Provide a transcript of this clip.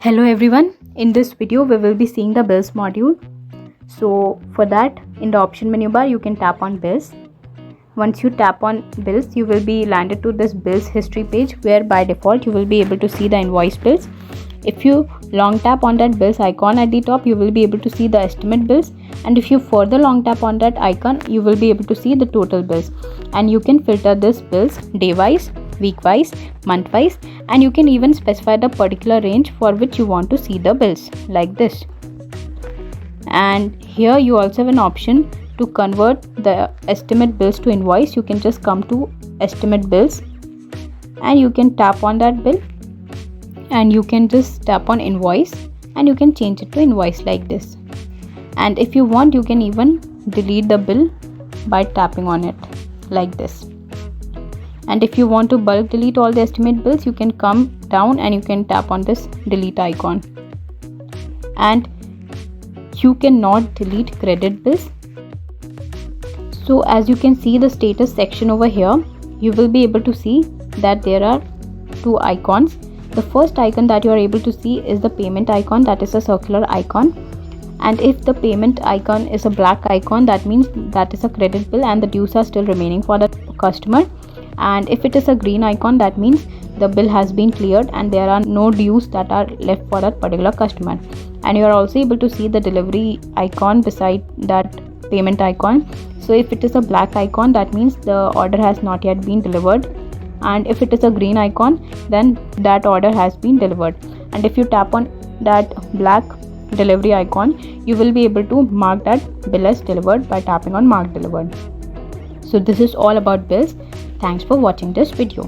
Hello everyone, in this video we will be seeing the bills module. So for that, in the option menu bar you can tap on bills. Once you tap on bills, you will be landed to this bills history page where by default you will be able to see the invoice bills. If you long tap on that bills icon at the top, you will be able to see the estimate bills, and if you further long tap on that icon, you will be able to see the total bills, and you can filter this bills day wise, week wise, month wise, and you can even specify the particular range for which you want to see the bills like this. And here you also have an option to convert the estimate bills to invoice. You can just come to estimate bills and you can tap on that bill and you can just tap on invoice and you can change it to invoice like this. And if you want, you can even delete the bill by tapping on it like this. And if you want to bulk delete all the estimate bills, you can come down and you can tap on this delete icon. And you cannot delete credit bills. So as you can see the status section over here, you will be able to see that there are two icons. The first icon that you are able to see is the payment icon, that is a circular icon. And if the payment icon is a black icon, that means that is a credit bill and the dues are still remaining for the customer. And if it is a green icon, that means the bill has been cleared and there are no dues that are left for that particular customer. And you are also able to see the delivery icon beside that payment icon. So if it is a black icon, that means the order has not yet been delivered, and if it is a green icon, then that order has been delivered. And if you tap on that black delivery icon, you will be able to mark that bill as delivered by tapping on mark delivered. So this is all about bills. Thanks for watching this video.